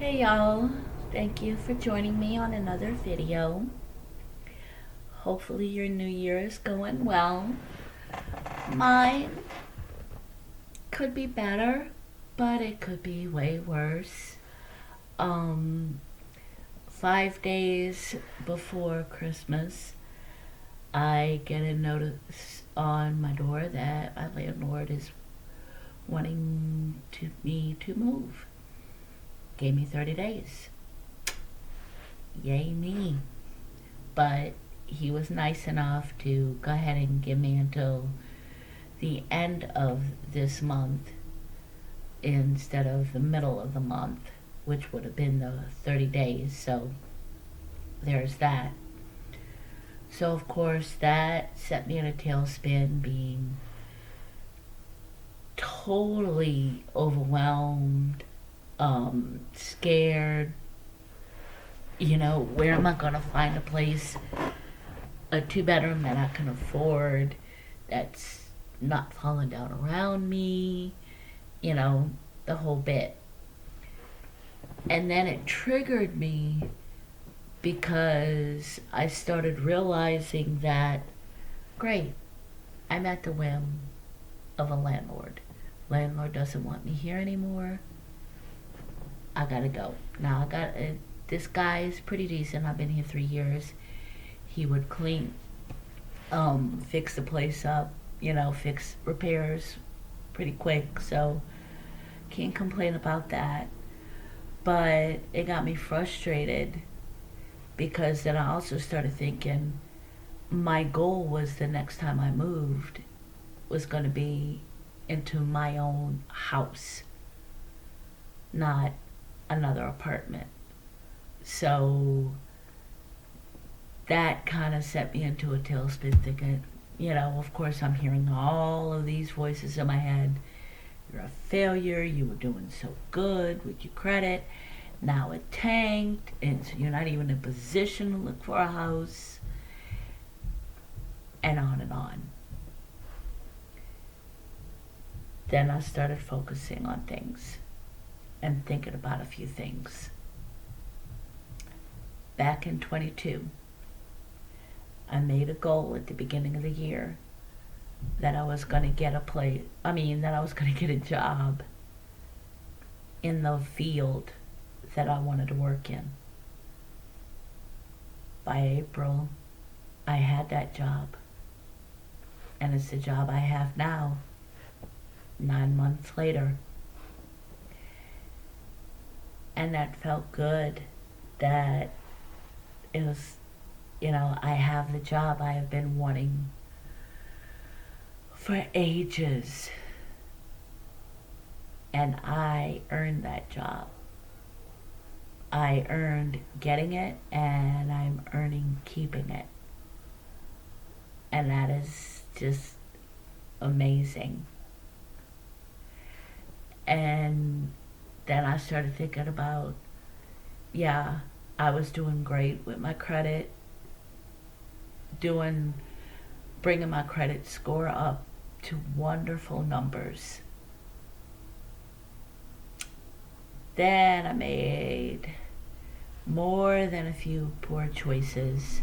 Hey y'all, thank you for joining me on another video. Hopefully your new year is going well. Mine could be better, but it could be way worse. Um 5 days before Christmas, I get a notice on my door that my landlord is wanting me to move. Gave me 30 days. Yay me. But he was nice enough to go ahead and give me until the end of this month instead of the middle of the month, which would have been the 30 days. So there's that. So, of course, that set me in a tailspin, being totally overwhelmed, scared. Where am I going to find a place, a two-bedroom that I can afford, that's not falling down around me, you know, the whole bit. And then it triggered me because I started realizing that, great, I'm at the whim of a landlord. Landlord doesn't want me here anymore. I gotta go. Now this guy is pretty decent. I've been here 3 years. He would clean, fix the place up, fix repairs pretty quick. So can't complain about that. But it got me frustrated because then I also started thinking my goal was the next time I moved was going to be into my own house, not another apartment. So that kind of set me into a tailspin thinking, of course I'm hearing all of these voices in my head. You're a failure. You were doing so good with your credit. Now it tanked, and so you're not even in a position to look for a house, and on and on. Then I started focusing on things and thinking about a few things. Back in 22, I made a goal at the beginning of the year that I was going to get that I was going to get a job in the field that I wanted to work in. By April, I had that job. And it's the job I have now, 9 months later. And that felt good that it was, I have the job I have been wanting for ages. And I earned that job. I earned getting it, and I'm earning keeping it. And that is just amazing. And then I started thinking about, yeah, I was doing great with my credit, bringing my credit score up to wonderful numbers. Then I made more than a few poor choices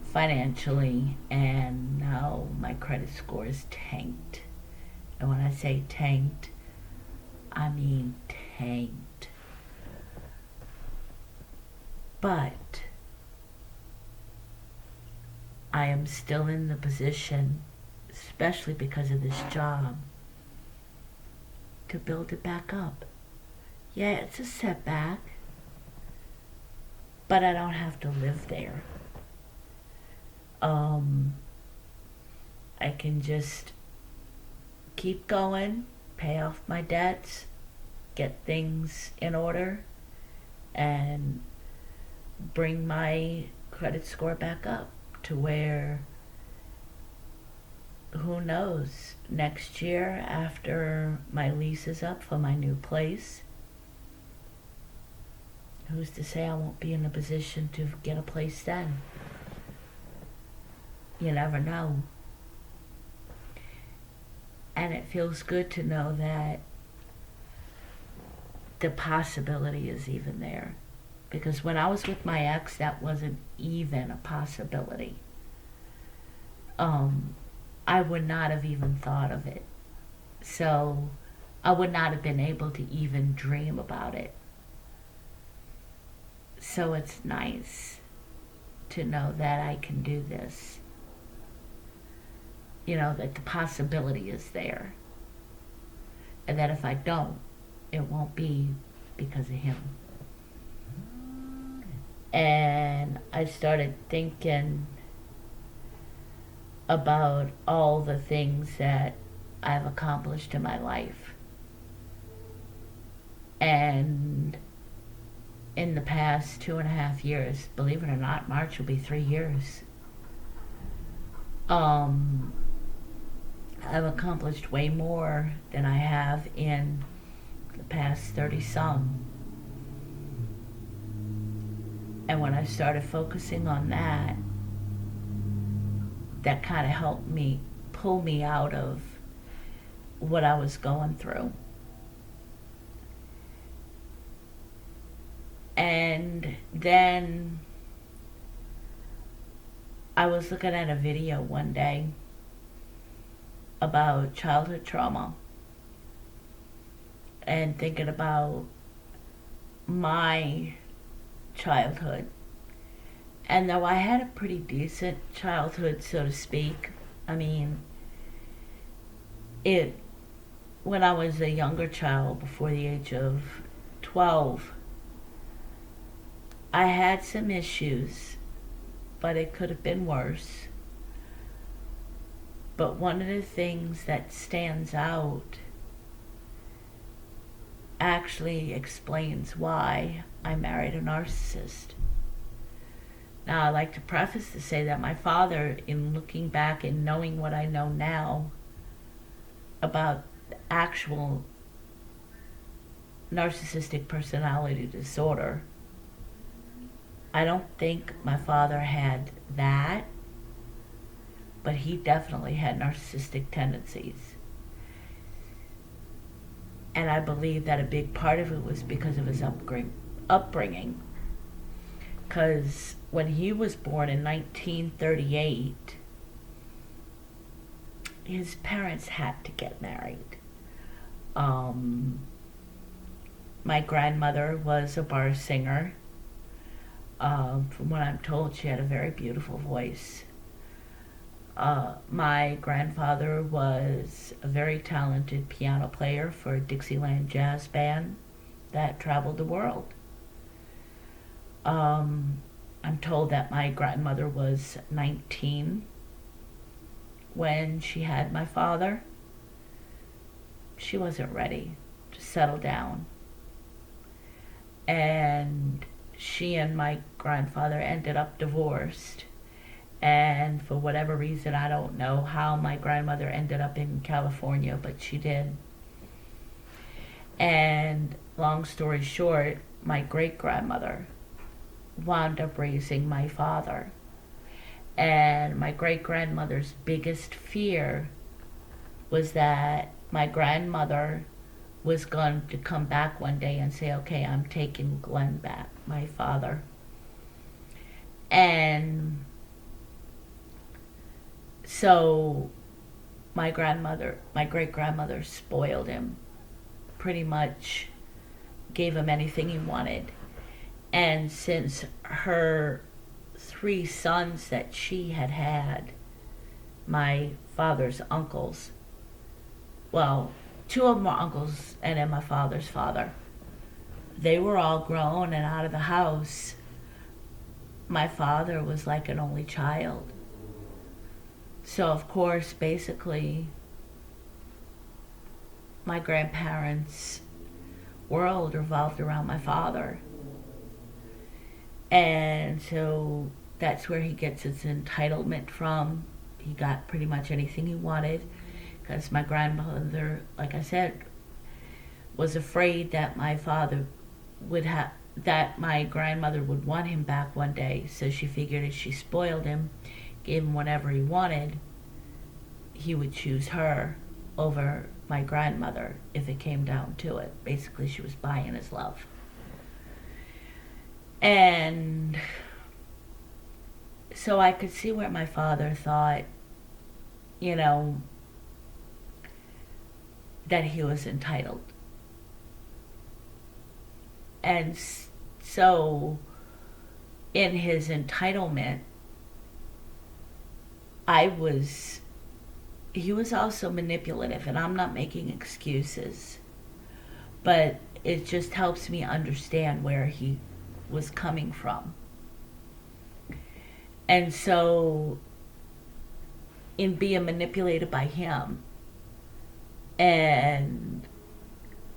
financially, and now my credit score is tanked. And when I say tanked, I mean tanked. But I am still in the position, especially because of this job, to build it back up. Yeah, it's a setback, but I don't have to live there. I can just keep going, pay off my debts, get things in order, and bring my credit score back up to where, who knows, next year after my lease is up for my new place, who's to say I won't be in a position to get a place then? You never know. And it feels good to know that the possibility is even there. Because when I was with my ex, that wasn't even a possibility. I would not have even thought of it. So I would not have been able to even dream about it. So it's nice to know that I can do this. You know, that the possibility is there. And that if I don't, it won't be because of him. And I started thinking about all the things that I've accomplished in my life. And in the past 2.5 years, believe it or not, March will be 3 years. I've accomplished way more than I have in the past 30 some. And when I started focusing on that, that kind of helped me pull me out of what I was going through. And then I was looking at a video one day about childhood trauma and thinking about my childhood. And though I had a pretty decent childhood, so to speak, I mean, when I was a younger child, before the age of 12, I had some issues, but it could have been worse. But one of the things that stands out actually explains why I married a narcissist. Now, I like to preface to say that my father, in looking back and knowing what I know now about the actual narcissistic personality disorder, I don't think my father had that, but he definitely had narcissistic tendencies. And I believe that a big part of it was because of his upbringing. Because when he was born in 1938, his parents had to get married. My grandmother was a bar singer. From what I'm told, she had a very beautiful voice. My grandfather was a very talented piano player for a Dixieland jazz band that traveled the world. I'm told that my grandmother was 19 when she had my father. She wasn't ready to settle down. And she and my grandfather ended up divorced. And for whatever reason, I don't know how my grandmother ended up in California, but she did. And long story short, my great-grandmother wound up raising my father. And my great-grandmother's biggest fear was that my grandmother was going to come back one day and say, okay, I'm taking Glenn back, my father. And so my great-grandmother spoiled him, pretty much gave him anything he wanted. And since her 3 sons that she had, my father's uncles, well, 2 of them were uncles and then my father's father, they were all grown and out of the house. My father was like an only child. So, of course, basically, my grandparents' world revolved around my father. And so that's where he gets his entitlement from. He got pretty much anything he wanted because my grandmother, like I said, was afraid that my grandmother would want him back one day. So she figured if she spoiled him, gave him whatever he wanted, he would choose her over my grandmother if it came down to it. Basically, she was buying his love. And so I could see where my father thought, you know, that he was entitled. And so, in his entitlement, he was also manipulative, and I'm not making excuses, but it just helps me understand where he was coming from. And so, in being manipulated by him, and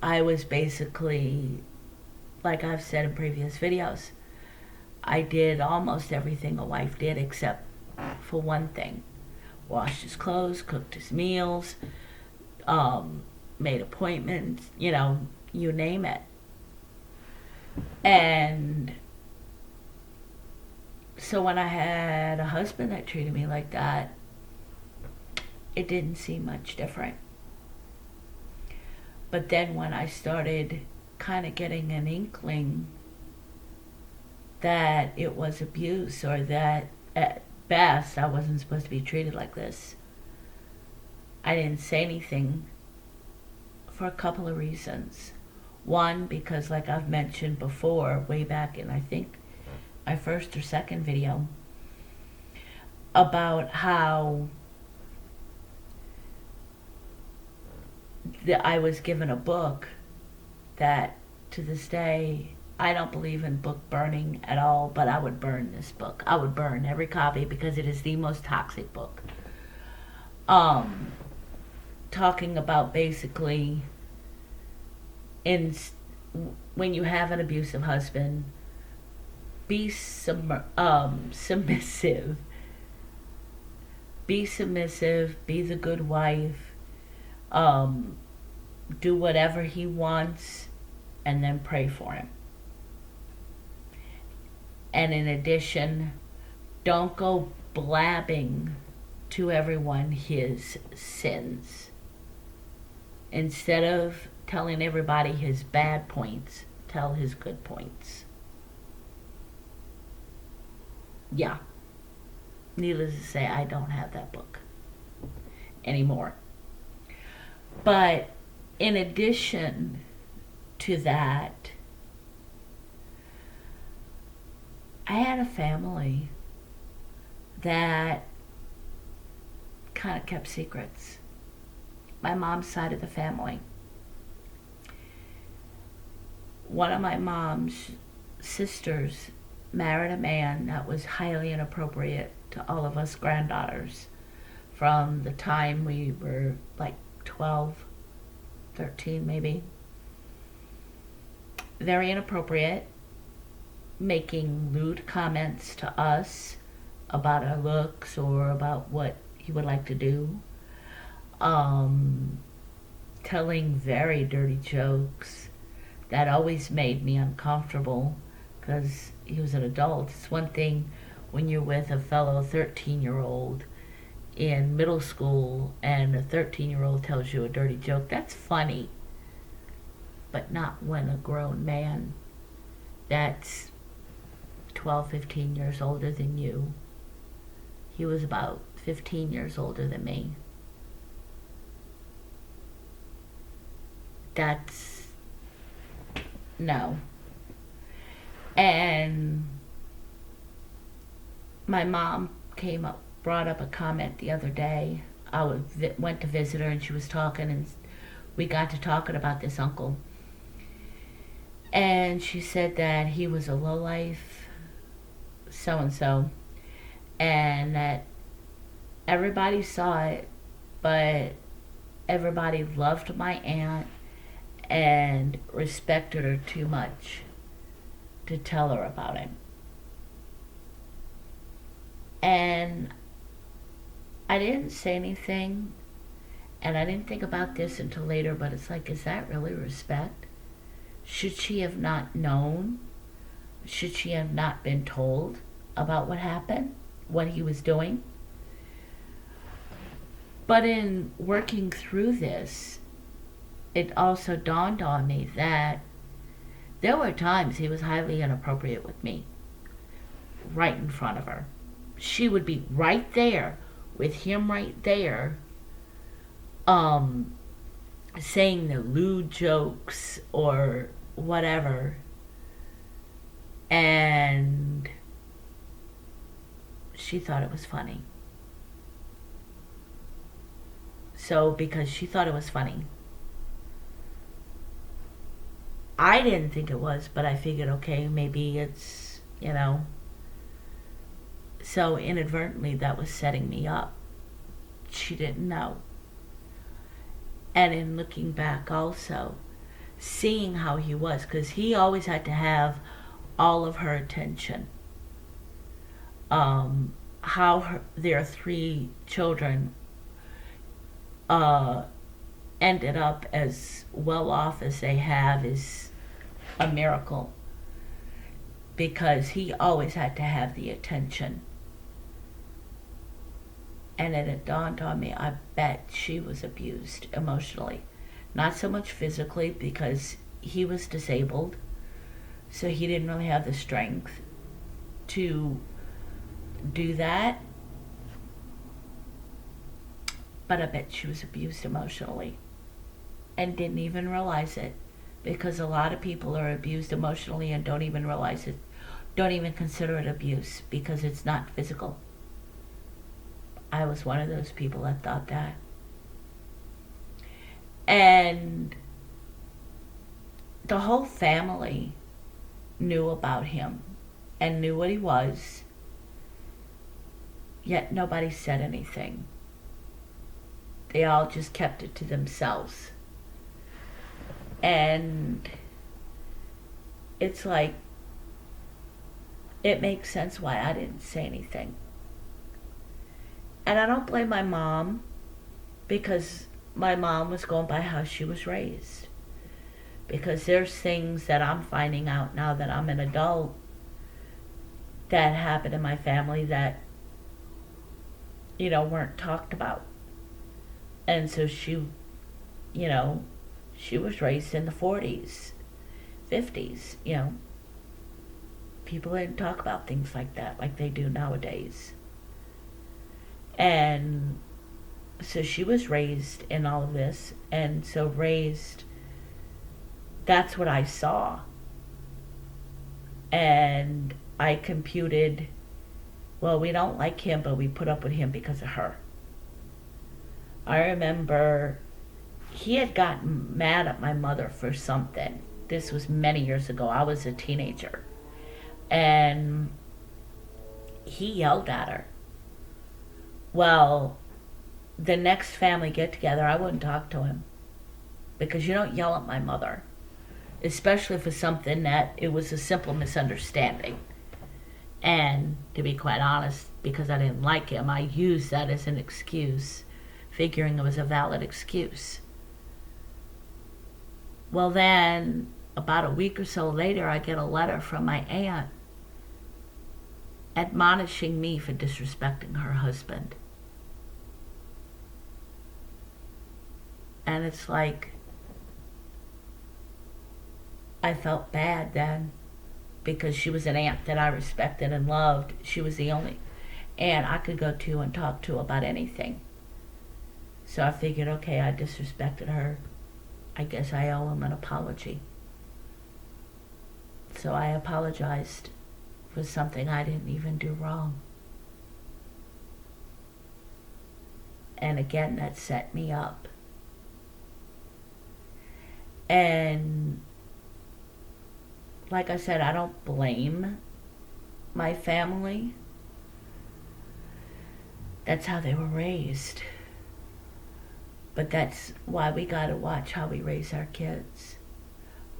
I was basically, like I've said in previous videos, I did almost everything a wife did except for one thing. Washed his clothes, cooked his meals, made appointments, you name it. And so when I had a husband that treated me like that, it didn't seem much different. But then when I started kind of getting an inkling that it was abuse, or that at best I wasn't supposed to be treated like this, I didn't say anything for a couple of reasons. One, because like I've mentioned before, way back in I think my first or second video, about how I was given a book that to this day, I don't believe in book burning at all, but I would burn this book. I would burn every copy because it is the most toxic book. Talking about basically when you have an abusive husband, be submissive. Be submissive, be the good wife, do whatever he wants, and then pray for him. And in addition, don't go blabbing to everyone his sins. Instead of telling everybody his bad points, tell his good points. Yeah. Needless to say, I don't have that book anymore. But in addition to that, I had a family that kind of kept secrets. My mom's side of the family. One of my mom's sisters married a man that was highly inappropriate to all of us granddaughters from the time we were like 12, 13 maybe. Very inappropriate, making lewd comments to us about our looks or about what he would like to do. Telling very dirty jokes that always made me uncomfortable because he was an adult. It's one thing when you're with a fellow 13-year-old in middle school and a 13-year-old tells you a dirty joke. That's funny. But not when a grown man that's 12, 15 years older than you. He was about 15 years older than me. That's no. And my mom brought up a comment the other day. I went to visit her and she was talking, and we got to talking about this uncle. And she said that he was a lowlife, so-and-so, and that everybody saw it, but everybody loved my aunt and respected her too much to tell her about him. And I didn't say anything, and I didn't think about this until later, but it's like, is that really respect? Should she have not known? Should she have not been told about what happened, what he was doing? But in working through this, it also dawned on me that there were times he was highly inappropriate with me, right in front of her. She would be right there with him right there, um, saying the lewd jokes or whatever, and she thought it was funny. So, because she thought it was funny, I didn't think it was, but I figured, okay, maybe it's, So, inadvertently, that was setting me up. She didn't know. And in looking back, also, seeing how he was, because he always had to have all of her attention. How their three children uh, ended up as well off as they have is a miracle, because he always had to have the attention. And it had dawned on me, I bet she was abused emotionally. Not so much physically, because he was disabled, so he didn't really have the strength to do that. But I bet she was abused emotionally and didn't even realize it, because a lot of people are abused emotionally and don't even realize it, don't even consider it abuse because it's not physical. I was one of those people that thought that. And the whole family knew about him and knew what he was, yet nobody said anything. They all just kept it to themselves. And it's like, it makes sense why I didn't say anything. And I don't blame my mom, because my mom was going by how she was raised. Because there's things that I'm finding out now that I'm an adult that happened in my family that, weren't talked about. And so she was raised in the 40s, 50s, People didn't talk about things like that like they do nowadays. And so she was raised in all of this, and so that's what I saw. And I computed, well, we don't like him, but we put up with him because of her. I remember he had gotten mad at my mother for something. This was many years ago. I was a teenager. And he yelled at her. Well, the next family get together, I wouldn't talk to him, because you don't yell at my mother, especially for something that it was a simple misunderstanding. And to be quite honest, because I didn't like him, I used that as an excuse, figuring it was a valid excuse. Well, then about a week or so later, I get a letter from my aunt admonishing me for disrespecting her husband. And it's like, I felt bad then, because she was an aunt that I respected and loved. She was the only aunt I could go to and talk to about anything. So I figured, okay, I disrespected her. I guess I owe him an apology. So I apologized for something I didn't even do wrong. And again, that set me up. And like I said, I don't blame my family. That's how they were raised. But that's why we gotta watch how we raise our kids.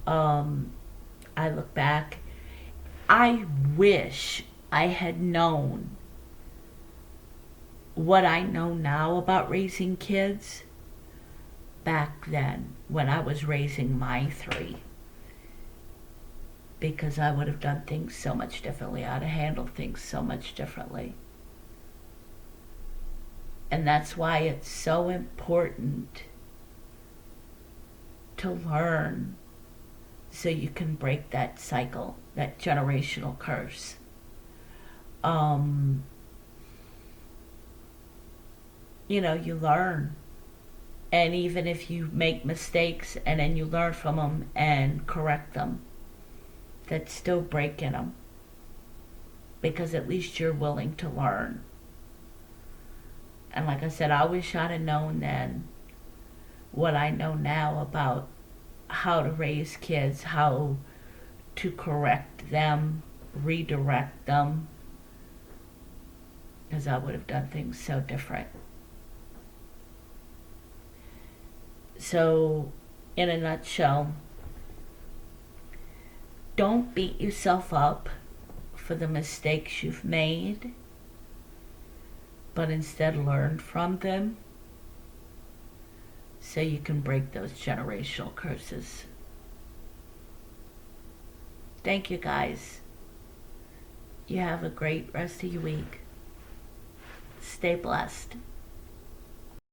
I look back, I wish I had known what I know now about raising kids back then when I was raising my three, because I would have done things so much differently. I'd have handled things so much differently. And that's why it's so important to learn so you can break that cycle, that generational curse. You learn. And even if you make mistakes and then you learn from them and correct them, that's still breaking them. Because at least you're willing to learn. And like I said, I wish I'd have known then what I know now about how to raise kids, how to correct them, redirect them, because I would have done things so different. So, in a nutshell, don't beat yourself up for the mistakes you've made, but instead learn from them so you can break those generational curses. Thank you, guys. You have a great rest of your week. Stay blessed.